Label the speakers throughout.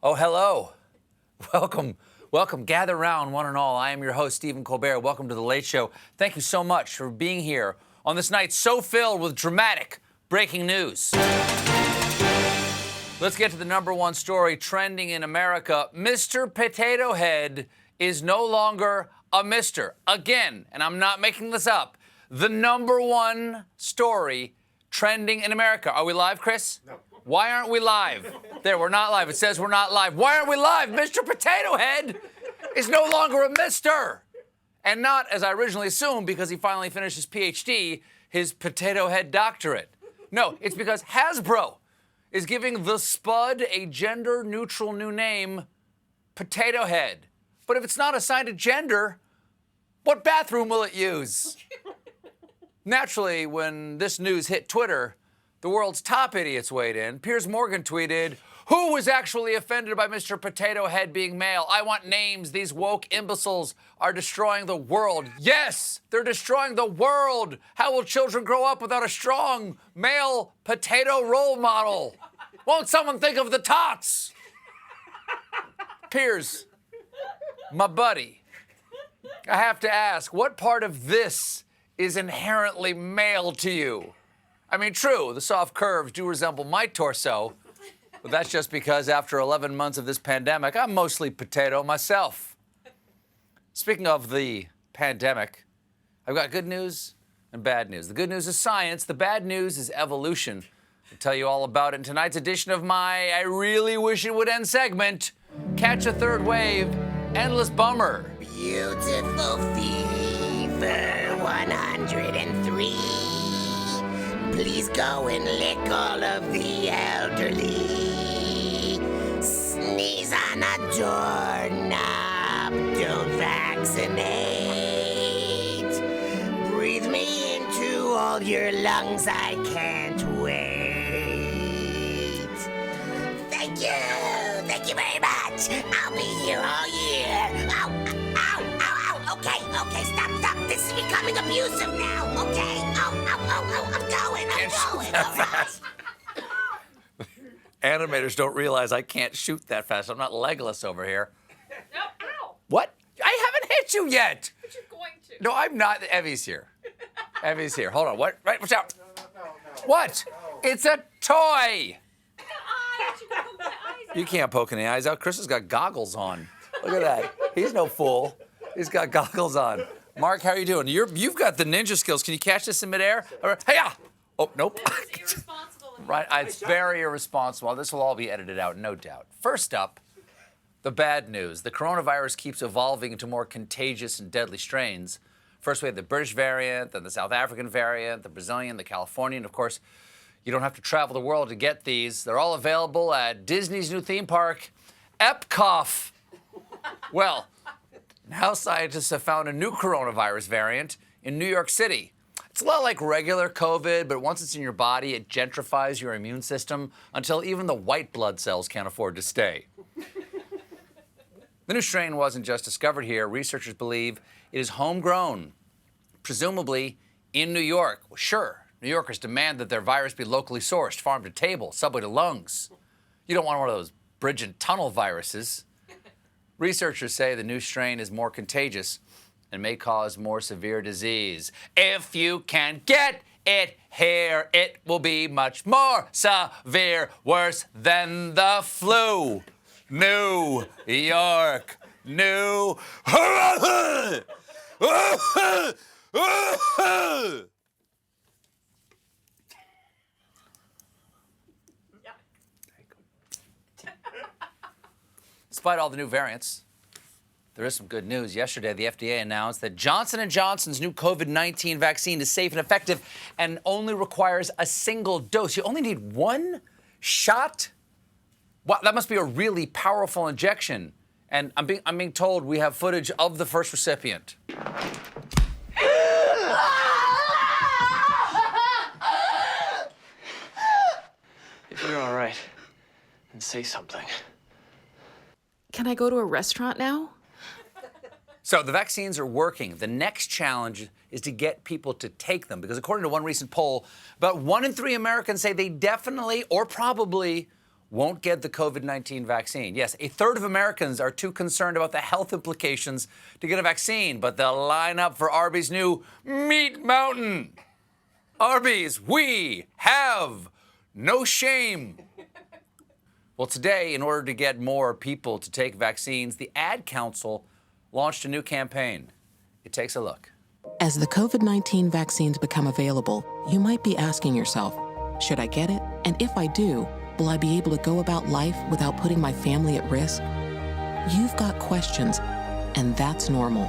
Speaker 1: Oh, hello. Welcome. Welcome. Gather round, one and all. I am your host, Stephen Colbert. Welcome to The Late Show. Thank you so much for being here on this night so filled with dramatic breaking news. Let's get to the number one story trending in America. Mr. Potato Head is no longer a mister. Again, and I'm not making this up, the number one story trending in America. Are we live, Chris? No. Why aren't we live? There, we're not live. It says we're not live. Why aren't we live? Mr. Potato Head is no longer a mister. And not, as I originally assumed, because he finally finished his PhD, his Potato Head doctorate. No, it's because Hasbro is giving the Spud a gender-neutral new name, Potato Head. But if it's not assigned a gender, what bathroom will it use? Naturally, when this news hit Twitter, the world's top idiots weighed in. Piers Morgan tweeted, "Who was actually offended by Mr. Potato Head being male? I want names. These woke imbeciles are destroying the world." Yes, they're destroying the world. How will children grow up without a strong male potato role model? Won't someone think of the tots? Piers, my buddy, I have to ask, what part of this is inherently male to you? I mean, true, the soft curves do resemble my torso, but that's just because after 11 months of this pandemic, I'm mostly potato myself. Speaking of the pandemic, I've got good news and bad news. The good news is science. The bad news is evolution. I'll tell you all about it in tonight's edition of my I Really Wish It Would End segment, Catch a Third Wave, Endless Bummer.
Speaker 2: Beautiful fever 103. Please go and lick all of the elderly. Sneeze on a doorknob. Don't vaccinate. Breathe me into all your lungs. I can't wait. Thank you. Thank you very much. I'll be here all year. Ow, ow, ow, ow. Okay, stop. This is becoming abusive now. Okay. Ow, I'm going. All right.
Speaker 1: Animators don't realize I can't shoot that fast. I'm not Legolas over here.
Speaker 3: No, ow.
Speaker 1: What? I haven't hit you yet.
Speaker 3: But you're going to.
Speaker 1: No, I'm not. Evie's here. Evie's here. Hold on. What? Right, watch out. No. What? It's a toy. You can't poke any eyes out. Chris has got goggles on. Look at that. He's no fool. He's got goggles on. Mark, how are you doing? You've got the ninja skills. Can you catch this in midair? Hey-ya! Oh, nope.
Speaker 3: It's irresponsible.
Speaker 1: Right, it's very irresponsible. This will all be edited out, no doubt. First up, the bad news. The coronavirus keeps evolving into more contagious and deadly strains. First, we had the British variant, then the South African variant, the Brazilian, the Californian. Of course, you don't have to travel the world to get these. They're all available at Disney's new theme park, Epcot. Well, now scientists have found a new coronavirus variant in New York City. It's a lot like regular COVID, but once it's in your body, it gentrifies your immune system until even the white blood cells can't afford to stay. The new strain wasn't just discovered here. Researchers believe it is homegrown, presumably in New York. Well, sure, New Yorkers demand that their virus be locally sourced, farm to table, subway to lungs. You don't want one of those bridge and tunnel viruses. Researchers say the new strain is more contagious and may cause more severe disease. If you can get it here, it will be much more severe, worse than the flu. New York, New. Despite all the new variants, there is some good news. Yesterday, the FDA announced that Johnson & Johnson's new COVID-19 vaccine is safe and effective and only requires a single dose. You only need one shot? Wow, that must be a really powerful injection. And I'm being told we have footage of the first recipient.
Speaker 4: If you're all right, then say something.
Speaker 5: Can I go to a restaurant now?
Speaker 1: So the vaccines are working. The next challenge is to get people to take them, because according to one recent poll, about 1 in 3 Americans say they definitely or probably won't get the COVID-19 vaccine. Yes, a third of Americans are too concerned about the health implications to get a vaccine, but they'll line up for Arby's new Meat Mountain. Arby's, we have no shame. Well, today, in order to get more people to take vaccines, the Ad Council launched a new campaign. It takes a look.
Speaker 6: As the COVID-19 vaccines become available, you might be asking yourself, should I get it? And if I do, will I be able to go about life without putting my family at risk? You've got questions, and that's normal.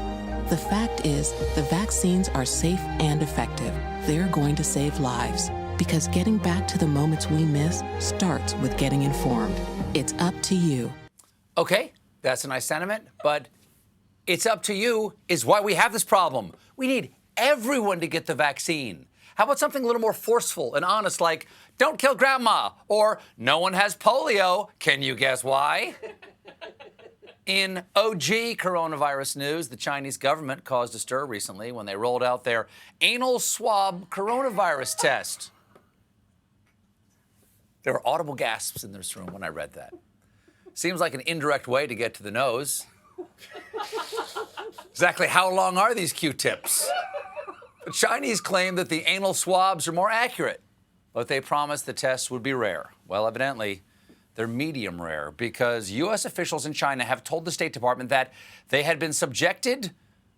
Speaker 6: The fact is, the vaccines are safe and effective. They're going to save lives. Because getting back to the moments we miss starts with getting informed. It's up to you.
Speaker 1: Okay, that's a nice sentiment, but it's up to you is why we have this problem. We need everyone to get the vaccine. How about something a little more forceful and honest, like, don't kill grandma, or no one has polio. Can you guess why? In OG coronavirus news, the Chinese government caused a stir recently when they rolled out their anal swab coronavirus test. There were audible gasps in this room when I read that. Seems like an indirect way to get to the nose. Exactly how long are these Q-tips? The Chinese claim that the anal swabs are more accurate, but they promised the tests would be rare. Well, evidently, they're medium rare because U.S. officials in China have told the State Department that they had been subjected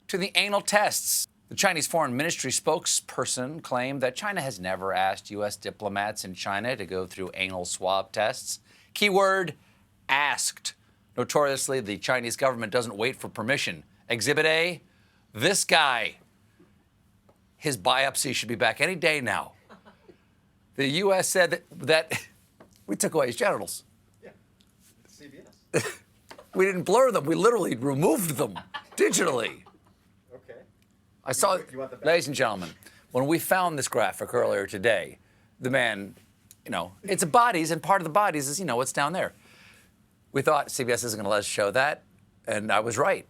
Speaker 1: to the anal tests. The Chinese Foreign Ministry spokesperson claimed that China has never asked U.S. diplomats in China to go through anal swab tests. Keyword, asked. Notoriously, the Chinese government doesn't wait for permission. Exhibit A, this guy. His biopsy should be back any day now. The U.S. said that we took away his genitals.
Speaker 7: Yeah, CBS.
Speaker 1: We didn't blur them. We literally removed them digitally.
Speaker 7: Okay.
Speaker 1: I saw,
Speaker 7: You want the back?
Speaker 1: ladies and gentlemen, when we found this graphic earlier today, the man, it's bodies, and part of the bodies is, what's down there. We thought CBS isn't going to let us show that, and I was right.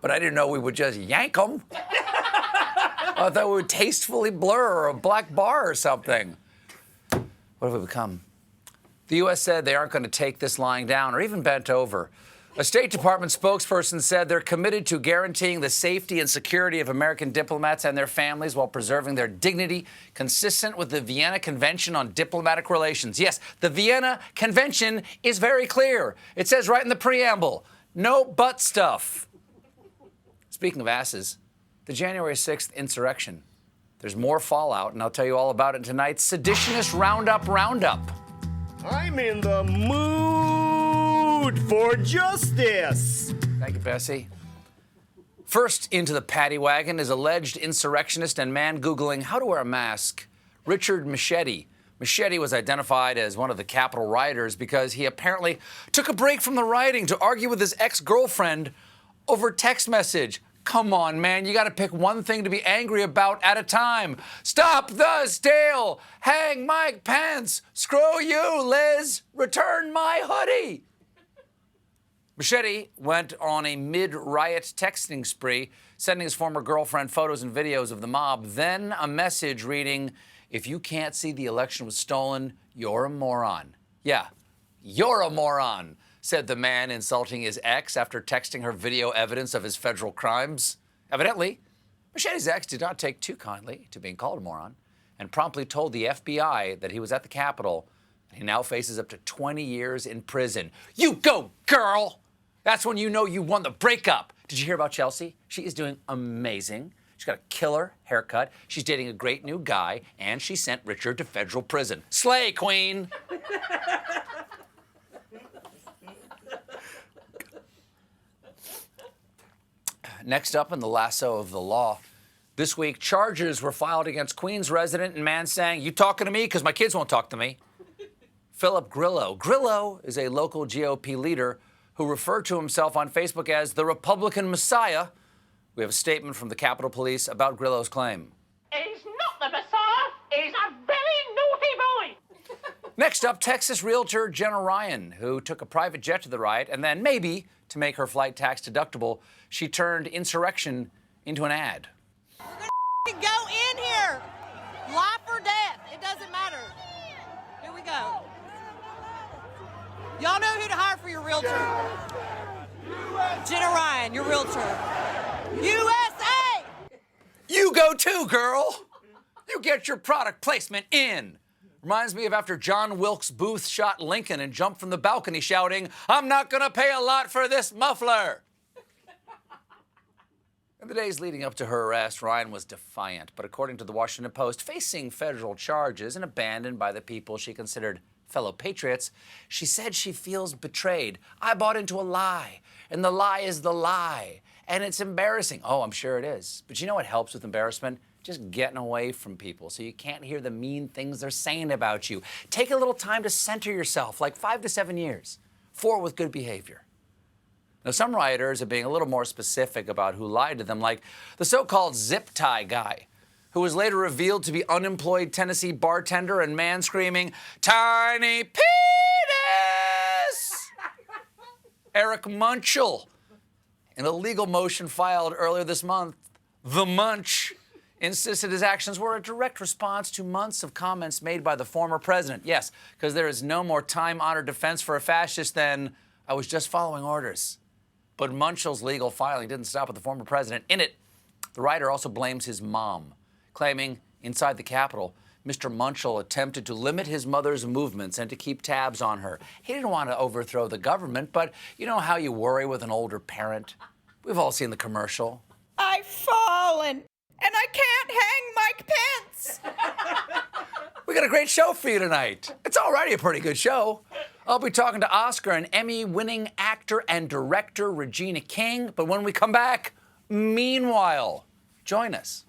Speaker 1: But I didn't know we would just yank them. I thought we would tastefully blur a black bar or something. What have we become? The U.S. said they aren't going to take this lying down or even bent over. A State Department spokesperson said they're committed to guaranteeing the safety and security of American diplomats and their families while preserving their dignity, consistent with the Vienna Convention on Diplomatic Relations. Yes, the Vienna Convention is very clear. It says right in the preamble, no butt stuff. Speaking of asses, the January 6th insurrection. There's more fallout, and I'll tell you all about it in tonight's Seditionist Roundup.
Speaker 8: I'm in the mood for justice.
Speaker 1: Thank you, Bessie. First into the paddy wagon is alleged insurrectionist and man Googling how to wear a mask, Richard Michetti. Michetti was identified as one of the Capitol rioters because he apparently took a break from the rioting to argue with his ex-girlfriend over text message. Come on, man, you got to pick one thing to be angry about at a time. Stop the steal! Hang Mike Pence! Screw you, Liz! Return my hoodie! Michetti went on a mid-riot texting spree, sending his former girlfriend photos and videos of the mob, then a message reading, if you can't see the election was stolen, you're a moron. Yeah, you're a moron, said the man, insulting his ex after texting her video evidence of his federal crimes. Evidently, Michetti's ex did not take too kindly to being called a moron and promptly told the FBI that he was at the Capitol and he now faces up to 20 years in prison. You go, girl! That's when you know you won the breakup. Did you hear about Chelsea? She is doing amazing. She's got a killer haircut. She's dating a great new guy, and she sent Richard to federal prison. Slay, queen! Next up in the lasso of the law, this week, charges were filed against Queens resident and man saying, you talking to me? Because my kids won't talk to me. Philip Grillo. Grillo is a local GOP leader who referred to himself on Facebook as the Republican Messiah. We have a statement from the Capitol Police about Grillo's claim.
Speaker 3: He's not the Messiah. He's a very naughty boy.
Speaker 1: Next up, Texas realtor Jenna Ryan, who took a private jet to the riot and then maybe to make her flight tax deductible, she turned insurrection into an ad.
Speaker 9: Go in here. Life or death. It doesn't matter. Here we go. Y'all know who to hire for your realtor. Jenna Ryan, your realtor. USA!
Speaker 1: You go too, girl. You get your product placement in. Reminds me of after John Wilkes Booth shot Lincoln and jumped from the balcony shouting, "I'm not gonna pay a lot for this muffler." In the days leading up to her arrest, Ryan was defiant, but according to the Washington Post, facing federal charges and abandoned by the people she considered fellow patriots, she said she feels betrayed. "I bought into a lie, and the lie is the lie, and it's embarrassing." Oh, I'm sure it is. But you know what helps with embarrassment? Just getting away from people so you can't hear the mean things they're saying about you. Take a little time to center yourself, like 5 to 7 years. 4 with good behavior. Now, some rioters are being a little more specific about who lied to them, like the so-called zip tie guy, who was later revealed to be unemployed Tennessee bartender and man screaming, "Tiny penis!" Eric Munchel. In a legal motion filed earlier this month, the Munch insisted his actions were a direct response to months of comments made by the former president. Yes, because there is no more time-honored defense for a fascist than, "I was just following orders." But Munchel's legal filing didn't stop with the former president. In it, the writer also blames his mom, claiming inside the Capitol, Mr. Munchel attempted to limit his mother's movements and to keep tabs on her. He didn't want to overthrow the government, but you know how you worry with an older parent? We've all seen the commercial.
Speaker 9: I've fallen, and I can't hang Mike Pence.
Speaker 1: We got a great show for you tonight. It's already a pretty good show. I'll be talking to Oscar and Emmy-winning actor and director Regina King. But when we come back, meanwhile, join us.